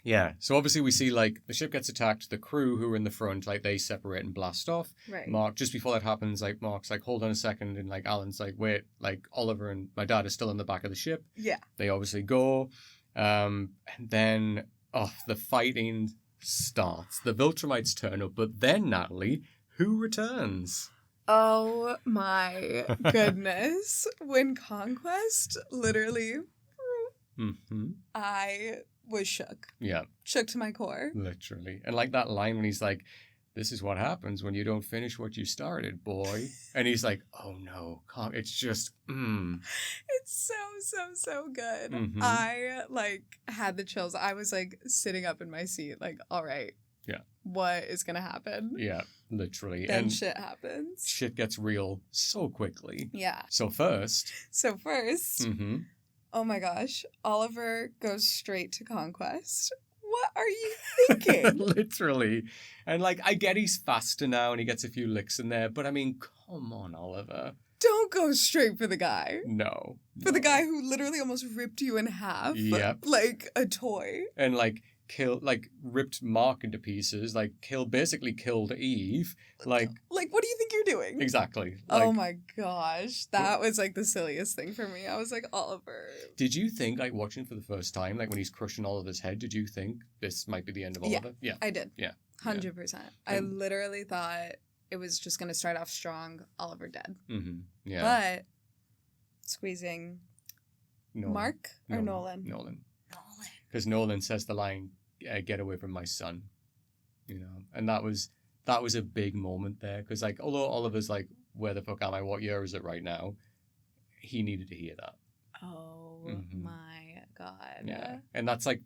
[SPEAKER 1] yeah, so obviously we see, like, the ship gets attacked, the crew who are in the front, like, they separate and blast off.
[SPEAKER 2] Right.
[SPEAKER 1] Mark, just before that happens, like, Mark's like, hold on a second, and, like, Alan's like, wait, like, Oliver and my dad are still in the back of the ship.
[SPEAKER 2] Yeah.
[SPEAKER 1] They obviously go, and then, the fighting starts. The Viltrumites turn up, but then, Natalie, who returns?
[SPEAKER 2] Oh, my goodness. When Conquest, literally, I was shook.
[SPEAKER 1] Yeah.
[SPEAKER 2] Shook to my core.
[SPEAKER 1] Literally. And like that line when he's like, this is what happens when you don't finish what you started, boy. And he's like, oh no, it's just,
[SPEAKER 2] It's so good. I, like, had the chills. I was, like, sitting up in my seat, like, all right,
[SPEAKER 1] Yeah.
[SPEAKER 2] what is going to happen.
[SPEAKER 1] Yeah, literally.
[SPEAKER 2] Then
[SPEAKER 1] and
[SPEAKER 2] shit happens.
[SPEAKER 1] shit gets real so quickly.
[SPEAKER 2] Yeah.
[SPEAKER 1] So first,
[SPEAKER 2] oh my gosh, Oliver goes straight to conquest. What are you thinking?
[SPEAKER 1] literally. And like, I get he's faster now and he gets a few licks in there, but I mean, come on, Oliver.
[SPEAKER 2] Don't go straight for the guy.
[SPEAKER 1] No.
[SPEAKER 2] For the guy who literally almost ripped you in half.
[SPEAKER 1] Yep.
[SPEAKER 2] Like a toy.
[SPEAKER 1] And ripped Mark into pieces, basically killed Eve. Like,
[SPEAKER 2] what do you think you're doing?
[SPEAKER 1] Exactly.
[SPEAKER 2] Oh my gosh. That was like the silliest thing for me. I was like, Oliver.
[SPEAKER 1] Did you think, like, watching for the first time, like when he's crushing Oliver's head, did you think this might be the end of Oliver?
[SPEAKER 2] Yeah. I did.
[SPEAKER 1] Yeah.
[SPEAKER 2] 100%. I literally thought it was just going to start off strong, Oliver dead.
[SPEAKER 1] Mm-hmm. Yeah.
[SPEAKER 2] But squeezing Mark or Nolan?
[SPEAKER 1] Nolan. Because Nolan says the line, "Get away from my son," you know, and that was a big moment there. Because like, although Oliver's like, "Where the fuck am I? What year is it right now?" He needed to hear that.
[SPEAKER 2] Oh my god.
[SPEAKER 1] Yeah, and that's like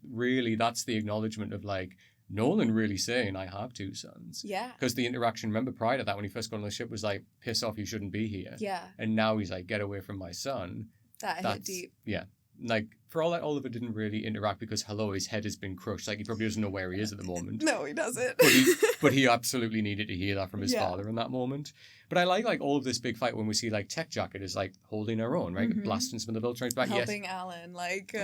[SPEAKER 1] that's the acknowledgement of like Nolan really saying, "I have two sons."
[SPEAKER 2] Yeah.
[SPEAKER 1] Because the interaction, remember prior to that, when he first got on the ship, was like, "Piss off, you shouldn't be here."
[SPEAKER 2] Yeah.
[SPEAKER 1] And now he's like, "Get away from my son."
[SPEAKER 2] That's hit deep.
[SPEAKER 1] Yeah. Like, for all that, Oliver didn't really interact because, his head has been crushed. Like, he probably doesn't know where he is at the moment.
[SPEAKER 2] No, he doesn't.
[SPEAKER 1] But he absolutely needed to hear that from his father in that moment. But I like all of this big fight when we see, like, Tech Jacket is, like, holding her own, right? Blasting some of the Viltrumites back.
[SPEAKER 2] Helping Alan, like...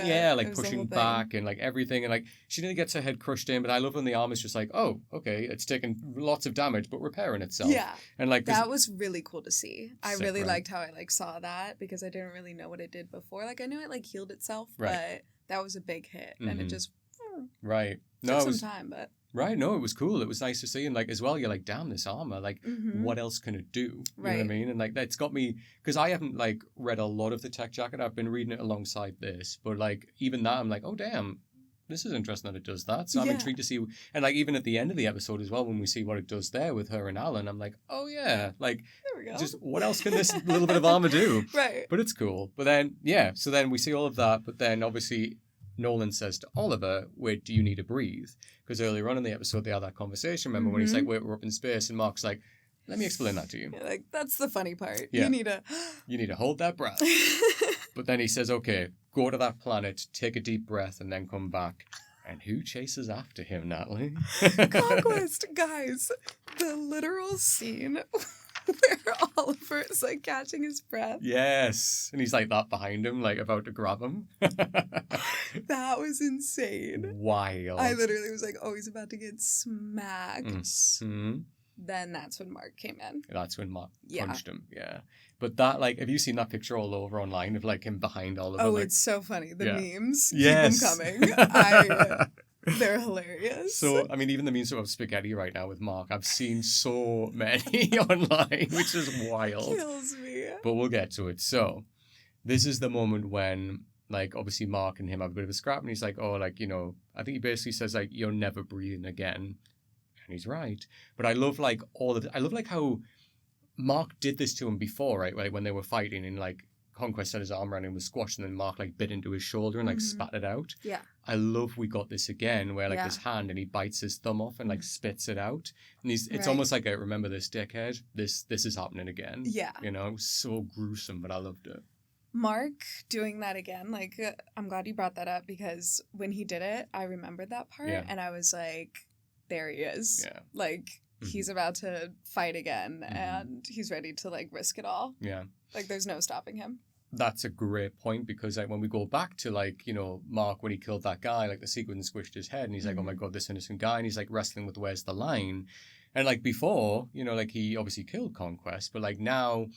[SPEAKER 1] pushing back and, like, everything. And, like, she nearly gets her head crushed in, but I love when the arm is just like, oh, okay, it's taken lots of damage, but repairing itself.
[SPEAKER 2] Yeah.
[SPEAKER 1] And, like...
[SPEAKER 2] That was really cool to see. I really
[SPEAKER 1] right?
[SPEAKER 2] liked how I, like, saw that, because I didn't really know what it did before. Like, I knew it, like, healed itself, but that was a big hit. And it just...
[SPEAKER 1] Right.
[SPEAKER 2] No, took some time, but...
[SPEAKER 1] Right, no, it was cool. It was nice to see. And, like, as well, you're like, damn, this armor. Like, what else can it do? You know what I mean? And, like, that's got me... Because I haven't, like, read a lot of the Tech Jacket. I've been reading it alongside this. But, like, even that, I'm like, oh, damn, this is interesting that it does that. So I'm intrigued to see... And, like, even at the end of the episode as well, when we see what it does there with her and Alan, I'm like, oh, yeah. Like,
[SPEAKER 2] there we go.
[SPEAKER 1] Just what else can this little bit of armor do?
[SPEAKER 2] Right.
[SPEAKER 1] But it's cool. But then, so then we see all of that. But then, obviously... Nolan says to Oliver, wait, do you need to breathe? Because earlier on in the episode, they had that conversation. Remember when he's like, wait, we're up in space. And Mark's like, let me explain that to you.
[SPEAKER 2] Yeah, like, that's the funny part.
[SPEAKER 1] Yeah.
[SPEAKER 2] You
[SPEAKER 1] need to hold that breath. But then he says, okay, go to that planet, take a deep breath, and then come back. And who chases after him, Natalie?
[SPEAKER 2] Conquest, guys. The literal scene where Oliver is like catching his breath.
[SPEAKER 1] Yes. And he's like that behind him, like about to grab him.
[SPEAKER 2] That was insane.
[SPEAKER 1] Wild.
[SPEAKER 2] I literally was like, oh, he's about to get smacked.
[SPEAKER 1] Mm-hmm.
[SPEAKER 2] Then that's when Mark came in.
[SPEAKER 1] That's when Mark punched him, yeah. But that, like, have you seen that picture all over online of, like, him behind Oliver?
[SPEAKER 2] Oh,
[SPEAKER 1] like,
[SPEAKER 2] it's so funny. The memes keep
[SPEAKER 1] them
[SPEAKER 2] coming. They're hilarious.
[SPEAKER 1] So, I mean, even the memes of spaghetti right now with Mark, I've seen so many online, which is wild.
[SPEAKER 2] Kills me.
[SPEAKER 1] But we'll get to it. So, this is the moment when, like, obviously Mark and him have a bit of a scrap, and he's like, oh, like, you know, I think he basically says, like, you're never breathing again. And he's right. But I love, like, I love, like, how Mark did this to him before, right? Like, when they were fighting, and, like, Conquest had his arm around him, was squashed, and then Mark, like, bit into his shoulder and, like, spat it out.
[SPEAKER 2] Yeah.
[SPEAKER 1] I love we got this again, where, like, his hand, and he bites his thumb off and, like, spits it out. And it's almost like a, remember this, dickhead? This is happening again.
[SPEAKER 2] Yeah.
[SPEAKER 1] You know, it was so gruesome, but I loved it.
[SPEAKER 2] Mark doing that again, like, I'm glad you brought that up, because when he did it, I remembered that part, and I was like, there he is.
[SPEAKER 1] Yeah.
[SPEAKER 2] Like, he's about to fight again, and he's ready to, like, risk it all.
[SPEAKER 1] Yeah.
[SPEAKER 2] Like, there's no stopping him.
[SPEAKER 1] That's a great point, because, like, when we go back to, like, you know, Mark, when he killed that guy, like, the sequin squished his head, and he's like, oh my God, this innocent guy, and he's, like, wrestling with where's the line. And, like, before, you know, like, he obviously killed Conquest, but, like, now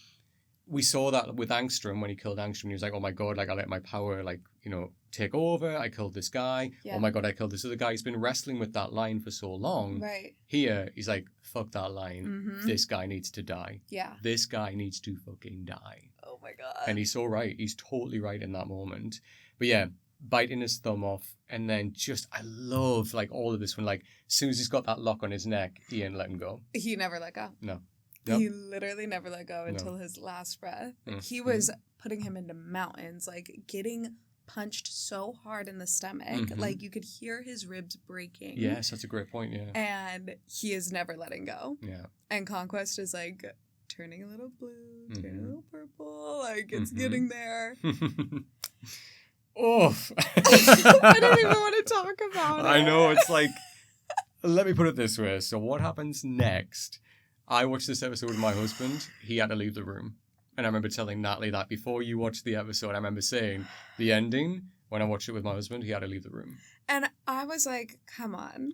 [SPEAKER 1] we saw that with Angstrom, when he killed Angstrom, he was like, oh my God, like, I let my power, like, you know, take over. I killed this guy. Yeah. Oh my God, I killed this other guy. He's been wrestling with that line for so long.
[SPEAKER 2] Right.
[SPEAKER 1] Here, he's like, fuck that line. This guy needs to die.
[SPEAKER 2] Yeah.
[SPEAKER 1] This guy needs to fucking die.
[SPEAKER 2] Oh my God.
[SPEAKER 1] And he's so right. He's totally right in that moment. But yeah, biting his thumb off. And then just, I love, like, all of this when, like, as soon as he's got that lock on his neck, he ain't letting go.
[SPEAKER 2] He never let go.
[SPEAKER 1] No.
[SPEAKER 2] Nope. He literally never let go until his last breath. He was putting him into mountains, like, getting punched so hard in the stomach,
[SPEAKER 1] Mm-hmm.
[SPEAKER 2] like you could hear his ribs breaking.
[SPEAKER 1] Yes, that's a great point, yeah.
[SPEAKER 2] And he is never letting go.
[SPEAKER 1] Yeah.
[SPEAKER 2] And Conquest is like turning a little blue, turning a
[SPEAKER 1] Mm-hmm.
[SPEAKER 2] little purple, like it's
[SPEAKER 1] Mhm.
[SPEAKER 2] getting there.
[SPEAKER 1] Oof.
[SPEAKER 2] I don't even want to talk about it.
[SPEAKER 1] I know, it's like, let me put it this way. So what happens next? I watched this episode with my husband. He had to leave the room. And I remember telling Natalie that before you watched the episode, I remember saying the ending, when I watched it with my husband, he had to leave the room.
[SPEAKER 2] And I was like, come on.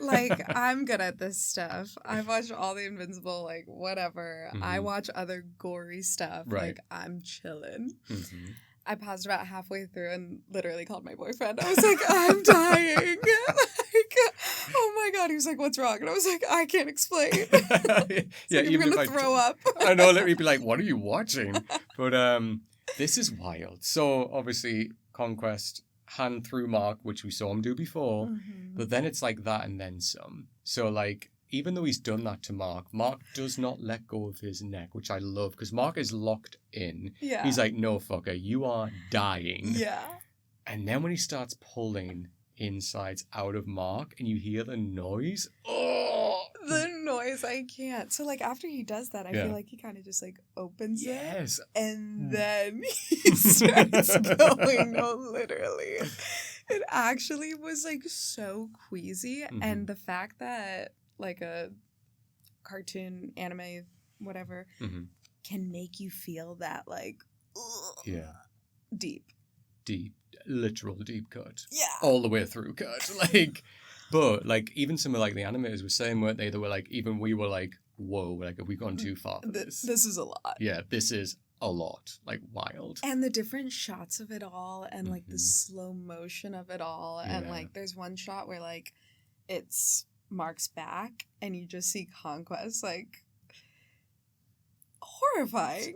[SPEAKER 2] Like, I'm good at this stuff. I've watched all the Invincible, like, whatever. I
[SPEAKER 1] Mhm.
[SPEAKER 2] watch other gory stuff.
[SPEAKER 1] Right.
[SPEAKER 2] Like, I'm chilling.
[SPEAKER 1] Mm-hmm.
[SPEAKER 2] I paused about halfway through and literally called my boyfriend. I was like, I'm dying. Like, oh my God. He was like, what's wrong? And I was like, I can't explain.
[SPEAKER 1] Yeah,
[SPEAKER 2] I'm
[SPEAKER 1] even
[SPEAKER 2] going
[SPEAKER 1] if
[SPEAKER 2] to throw up.
[SPEAKER 1] I know, let me be like, what are you watching? But this is wild. So obviously, Conquest, hand through Mark, which we saw him do before.
[SPEAKER 2] Mhm.
[SPEAKER 1] But then it's like that and then some. So like, even though he's done that to Mark, Mark does not let go of his neck, which I love because Mark is locked in.
[SPEAKER 2] Yeah.
[SPEAKER 1] He's like, no, fucker, you are dying.
[SPEAKER 2] Yeah.
[SPEAKER 1] And then when he starts pulling insides out of Mark and you hear the noise, oh!
[SPEAKER 2] The noise, I can't. So, like, after he does that, I
[SPEAKER 1] Yeah.
[SPEAKER 2] feel like he kind of just, like, opens it.
[SPEAKER 1] Yes.
[SPEAKER 2] And then he starts going. No, literally. It actually was, like, so queasy.
[SPEAKER 1] Mhm.
[SPEAKER 2] And the fact that, like, a cartoon, anime, whatever,
[SPEAKER 1] Mhm.
[SPEAKER 2] can make you feel that, like, ugh,
[SPEAKER 1] Yeah.
[SPEAKER 2] deep.
[SPEAKER 1] Deep, literal deep cut.
[SPEAKER 2] Yeah.
[SPEAKER 1] All the way through cut. Like, but like even some of like the animators were saying, weren't they? They were like, even we were like, whoa, like have we gone too far for this?
[SPEAKER 2] This is a lot.
[SPEAKER 1] Yeah, this is a lot. Like wild.
[SPEAKER 2] And the different shots of it all and like the
[SPEAKER 1] Mhm.
[SPEAKER 2] slow motion of it all. And
[SPEAKER 1] Yeah.
[SPEAKER 2] like there's one shot where like it's Mark's back and you just see Conquest like horrifying.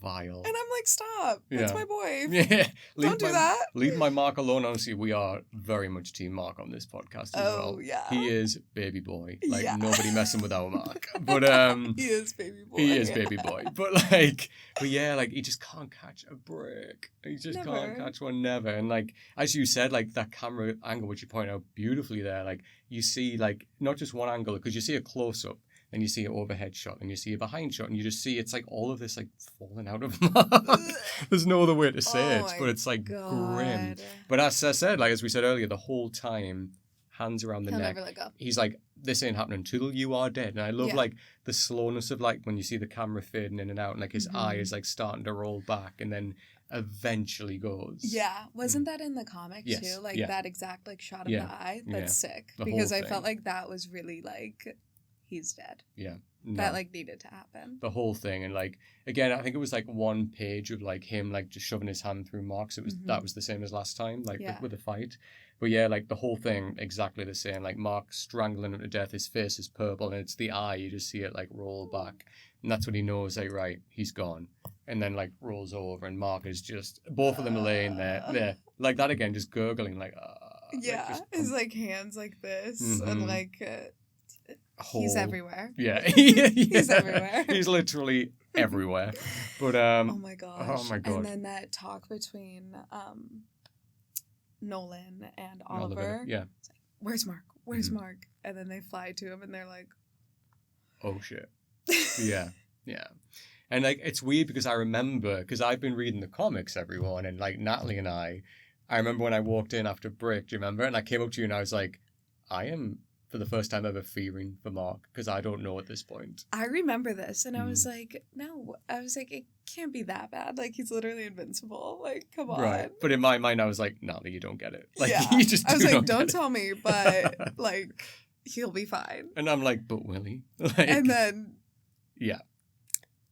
[SPEAKER 1] Vile.
[SPEAKER 2] And I'm like, stop. That's
[SPEAKER 1] Yeah.
[SPEAKER 2] my boy.
[SPEAKER 1] Yeah.
[SPEAKER 2] Don't do that.
[SPEAKER 1] Leave my Mark alone. Honestly, we are very much team Mark on this podcast as
[SPEAKER 2] Oh,
[SPEAKER 1] well.
[SPEAKER 2] yeah.
[SPEAKER 1] He is baby boy. Like
[SPEAKER 2] Yeah.
[SPEAKER 1] nobody messing with our Mark. But
[SPEAKER 2] He is baby boy.
[SPEAKER 1] he is baby boy. But yeah, like he just can't catch a break. He just
[SPEAKER 2] Never.
[SPEAKER 1] can't catch one, never. And like as you said, like that camera angle, which you point out beautifully there, like you see like not just one angle, because you see a close up. And you see an overhead shot, and you see a behind shot, and you just see it's like all of this like falling out of Mark. There's no other way to say
[SPEAKER 2] Oh
[SPEAKER 1] it,
[SPEAKER 2] my
[SPEAKER 1] but it's like grim.
[SPEAKER 2] God.
[SPEAKER 1] But as I said, like as we said earlier, the whole time, hands around the
[SPEAKER 2] He'll
[SPEAKER 1] neck.
[SPEAKER 2] never let go.
[SPEAKER 1] He's like, this ain't happening till you are dead. And I love
[SPEAKER 2] Yeah.
[SPEAKER 1] like the slowness of like when you see the camera fading in and out, and like his eye
[SPEAKER 2] Mhm.
[SPEAKER 1] is like starting to roll back, and then eventually goes.
[SPEAKER 2] Yeah, wasn't that in the comics
[SPEAKER 1] Yes,
[SPEAKER 2] too? Like
[SPEAKER 1] yeah.
[SPEAKER 2] that exact like shot of
[SPEAKER 1] Yeah,
[SPEAKER 2] the eye.
[SPEAKER 1] yeah.
[SPEAKER 2] That's sick
[SPEAKER 1] The whole
[SPEAKER 2] because I
[SPEAKER 1] thing.
[SPEAKER 2] felt like that was really like he's dead.
[SPEAKER 1] Yeah.
[SPEAKER 2] That
[SPEAKER 1] No.
[SPEAKER 2] like needed to happen.
[SPEAKER 1] The whole thing, and like again, I think it was like one page of like him like just shoving his hand through Mark. So it was that
[SPEAKER 2] Mhm.
[SPEAKER 1] was the same as last time, like
[SPEAKER 2] Yeah.
[SPEAKER 1] with the fight. But yeah, like the whole thing exactly the same. Like Mark strangling him to death. His face is purple, and it's the eye. You just see it like roll back, and that's when he knows like right, he's gone. And then like rolls over, and Mark is just both of them are laying there, like that again, just gurgling like.
[SPEAKER 2] Yeah,
[SPEAKER 1] just
[SPEAKER 2] his like hands like this
[SPEAKER 1] Mhm.
[SPEAKER 2] and like he's
[SPEAKER 1] whole-
[SPEAKER 2] everywhere.
[SPEAKER 1] Yeah,
[SPEAKER 2] He's everywhere.
[SPEAKER 1] He's literally everywhere. But
[SPEAKER 2] Oh my gosh.
[SPEAKER 1] my God.
[SPEAKER 2] And then that talk between Nolan and Oliver.
[SPEAKER 1] Yeah.
[SPEAKER 2] Where's Mark? Where's
[SPEAKER 1] Mhm.
[SPEAKER 2] Mark? And then they fly to him and they're like,
[SPEAKER 1] Oh shit. Yeah. Yeah. And like it's weird because I remember because I've been reading the comics, everyone, and like Natalie and I remember when I walked in after break, do you remember? And I came up to you and I was like, I am for the first time ever fearing for Mark because I don't know at this point.
[SPEAKER 2] I remember this and I was
[SPEAKER 1] Mm.
[SPEAKER 2] like, no. I was like, it can't be that bad. Like he's literally invincible. Like, come on.
[SPEAKER 1] Right. But in my mind I was like, Natalie, you don't get it. Like
[SPEAKER 2] yeah.
[SPEAKER 1] you just
[SPEAKER 2] I was
[SPEAKER 1] do
[SPEAKER 2] like,
[SPEAKER 1] not
[SPEAKER 2] don't
[SPEAKER 1] get
[SPEAKER 2] tell me, but like he'll be fine.
[SPEAKER 1] And I'm like, but will he? Like,
[SPEAKER 2] And then
[SPEAKER 1] yeah.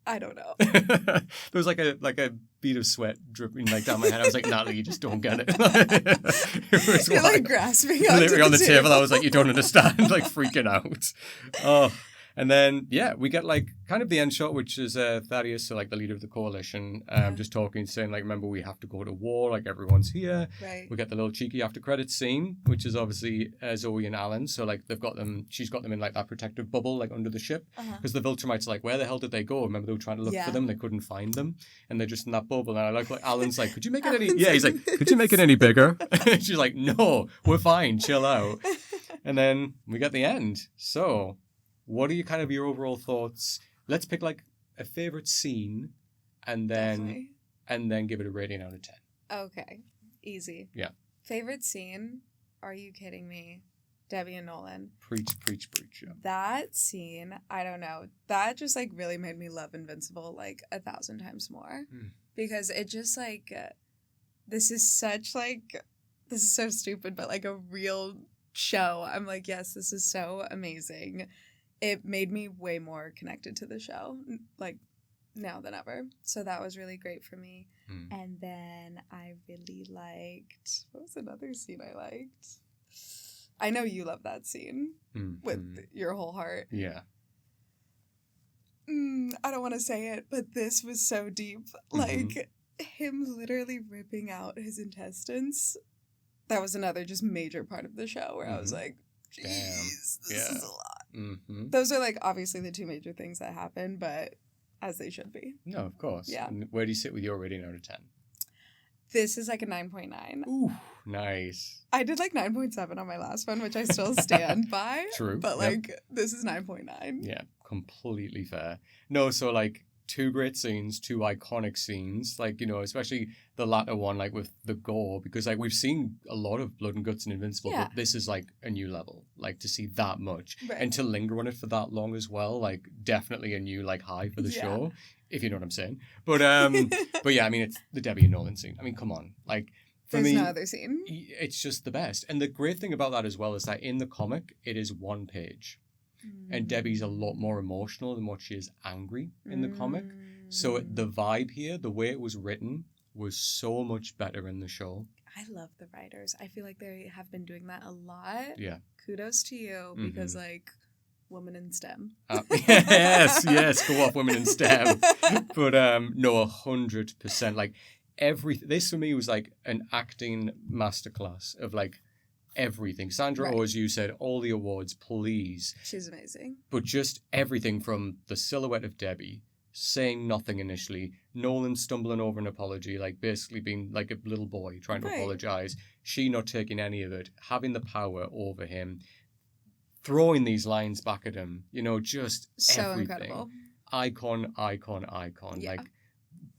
[SPEAKER 2] I don't know.
[SPEAKER 1] There was like a bead of sweat dripping like down my head. I was like, Natalie, you just don't get it. It was
[SPEAKER 2] You're
[SPEAKER 1] wild.
[SPEAKER 2] like grasping
[SPEAKER 1] Literally
[SPEAKER 2] onto
[SPEAKER 1] on the table. I was like, you don't understand, like freaking out. Oh, And then, yeah, we get like kind of the end shot, which is Thaddeus, so like the leader of the coalition, just talking, saying like, remember, we have to go to war, like everyone's here.
[SPEAKER 2] Right.
[SPEAKER 1] We get the little cheeky after credits scene, which is obviously Zoe and Alan. So like she's got them in like that protective bubble, like under the ship. Because the Viltrumites are like, where the hell did they go? Remember, they were trying to look for them, they couldn't find them. And they're just in that bubble. And I like Alan's like, could you make it any... Yeah, he's like, could you make it any bigger? She's like, no, we're fine, chill out. And then we get the end. So what are your overall thoughts? Let's pick like a favorite scene and then give it a rating out of 10.
[SPEAKER 2] Okay. Easy.
[SPEAKER 1] Yeah.
[SPEAKER 2] Favorite scene? Are you kidding me? Debbie and Nolan.
[SPEAKER 1] Preach. Yeah.
[SPEAKER 2] That scene, I don't know. That just like really made me love Invincible like 1,000 times more. Because it just like, this is so stupid, but like a real show. I'm like, yes, this is so amazing. It made me way more connected to the show, like now than ever. So that was really great for me. And then I really liked, what was another scene I liked? I know you love that scene with your whole heart.
[SPEAKER 1] Yeah.
[SPEAKER 2] I don't want to say it, but this was so deep. Like him literally ripping out his intestines. That was another just major part of the show where I was like, geez, this is a lot. Those are like obviously the two major things that happen, but as they should be.
[SPEAKER 1] No, of course.
[SPEAKER 2] Yeah.
[SPEAKER 1] And where do you sit with your rating out of 10?
[SPEAKER 2] This is like a 9.9.
[SPEAKER 1] Ooh, nice.
[SPEAKER 2] I did like 9.7 on my last one, which I still stand by.
[SPEAKER 1] True.
[SPEAKER 2] But like, this is 9.9.
[SPEAKER 1] Yeah, completely fair. No, so like, two great scenes, two iconic scenes, like, especially the latter one, like with the gore, because like we've seen a lot of blood and guts in Invincible, but this is like a new level, like to see that much and to linger on it for that long as well, like definitely a new like high for the show, if you know what I'm saying. But but yeah, I mean, it's the Debbie and Nolan scene. I mean, come on, like for me,
[SPEAKER 2] there's no other scene.
[SPEAKER 1] It's just the best. And the great thing about that as well is that in the comic, it is one page. And Debbie's a lot more emotional than what she is angry in the comic. So the vibe here, the way it was written, was so much better in the show.
[SPEAKER 2] I love the writers. I feel like they have been doing that a lot.
[SPEAKER 1] Yeah.
[SPEAKER 2] Kudos to you because like women in STEM.
[SPEAKER 1] Yes, go off women in STEM. But no, 100%. Like this for me was like an acting masterclass of like everything. Sandra, as you said, all the awards, please.
[SPEAKER 2] She's amazing.
[SPEAKER 1] But just everything from the silhouette of Debbie, saying nothing initially, Nolan stumbling over an apology, like basically being like a little boy trying to apologize, she not taking any of it, having the power over him, throwing these lines back at him, just
[SPEAKER 2] so
[SPEAKER 1] everything.
[SPEAKER 2] Incredible.
[SPEAKER 1] Icon.
[SPEAKER 2] Yeah.
[SPEAKER 1] Like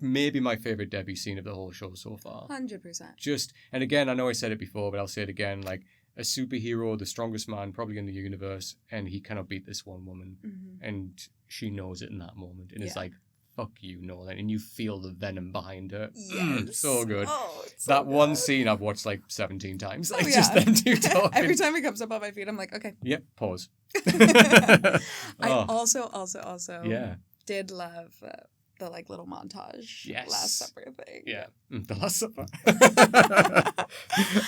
[SPEAKER 1] maybe my favorite Debbie scene of the whole show so far.
[SPEAKER 2] 100%.
[SPEAKER 1] And again, I know I said it before, but I'll say it again, like a superhero, the strongest man probably in the universe, and he cannot beat this one woman. And she knows it in that moment. And it's like, fuck you, Nolan. And you feel the venom behind her.
[SPEAKER 2] Yes.
[SPEAKER 1] So good.
[SPEAKER 2] Oh, it's
[SPEAKER 1] that
[SPEAKER 2] so
[SPEAKER 1] one
[SPEAKER 2] good.
[SPEAKER 1] scene I've watched like 17 times. Like just them two talking.
[SPEAKER 2] Every time it comes up on my feed, I'm like, okay.
[SPEAKER 1] Yep, pause.
[SPEAKER 2] I also did love the like little montage Last Supper thing.
[SPEAKER 1] Yeah, the Last Supper.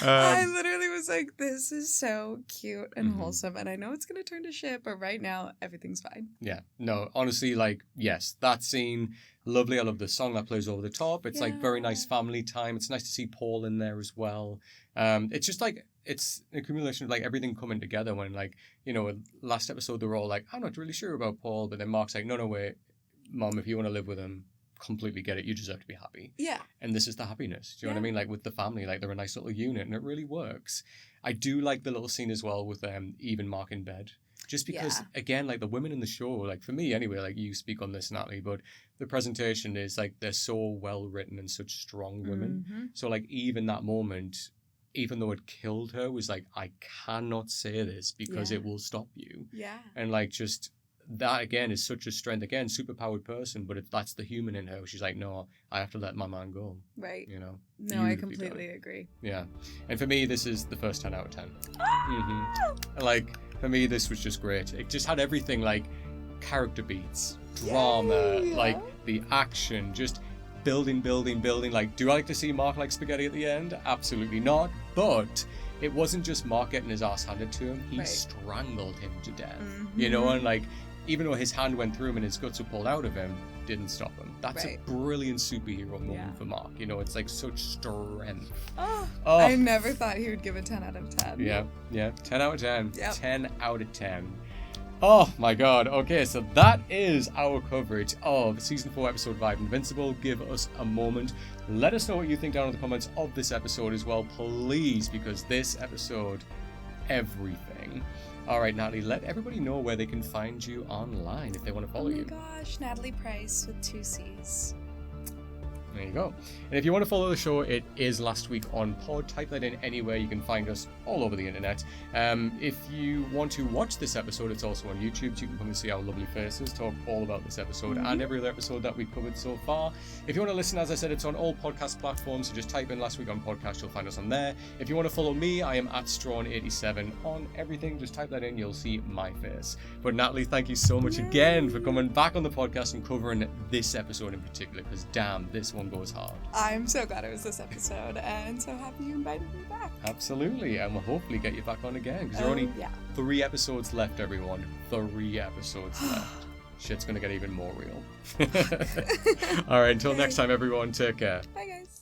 [SPEAKER 2] I literally was like, this is so cute and wholesome, and I know it's gonna turn to shit, but right now everything's fine.
[SPEAKER 1] Yeah, no, honestly, like, yes, that scene, lovely. I love the song that plays over the top. It's like very nice family time. It's nice to see Paul in there as well. It's just like, it's an accumulation of like everything coming together when like, last episode they were all like, I'm not really sure about Paul, but then Mark's like, no, wait, Mom, if you want to live with him, completely get it. You deserve to be happy. Yeah. And this is the happiness. Do you know what I mean? Like with the family, like they're a nice little unit and it really works. I do like the little scene as well with Eve and Mark in bed. Just because, again, like the women in the show, like for me anyway, like you speak on this, Natalie, but the presentation is like they're so well written and such strong women. So like Eve in that moment, even though it killed her, was like, I cannot say this because it will stop you. Yeah. And like just... that again is such a strength. Again, superpowered person, but that's the human in her. She's like, no, I have to let my man go. Right.
[SPEAKER 2] No, I completely agree.
[SPEAKER 1] Yeah. And for me, this is the first 10 out of 10. Like, for me, this was just great. It just had everything, like character beats, drama, like the action, just building. Like, do I like to see Mark like spaghetti at the end? Absolutely not. But it wasn't just Mark getting his ass handed to him. He strangled him to death. And like, even though his hand went through him and his guts were pulled out of him, didn't stop him. That's a brilliant superhero moment for Mark. You know, it's like such strength.
[SPEAKER 2] I never thought he would give a 10 out of 10.
[SPEAKER 1] Yeah. 10 out of 10.
[SPEAKER 2] Yep.
[SPEAKER 1] 10 out of 10. Oh my god. Okay, so that is our coverage of Season 4, Episode 5, Invincible. Give us a moment. Let us know what you think down in the comments of this episode as well, please, because this episode, everything. Alright, Natalie, let everybody know where they can find you online if they want to follow you.
[SPEAKER 2] Oh my gosh, Natalie Price with 2 C's.
[SPEAKER 1] There you go. And if you want to follow the show, it is Last Week on Pod. Type that in anywhere. You can find us all over the internet. If you want to watch this episode, it's also on YouTube, so you can come and see our lovely faces, talk all about this episode and every other episode that we've covered so far. If you want to listen, as I said, it's on all podcast platforms, so just type in Last Week on Podcast, you'll find us on there. If you want to follow me, I am at Straughan87 on everything. Just type that in, you'll see my face. But Natalie, thank you so much again for coming back on the podcast and covering this episode in particular, because damn, this one goes hard.
[SPEAKER 2] I'm so glad it was this episode, and so happy you invited me back.
[SPEAKER 1] Absolutely, and we'll hopefully get you back on again, because there are only 3 episodes left, everyone. 3 episodes left. Shit's gonna get even more real. Alright, until next time, everyone, take care.
[SPEAKER 2] Bye, guys.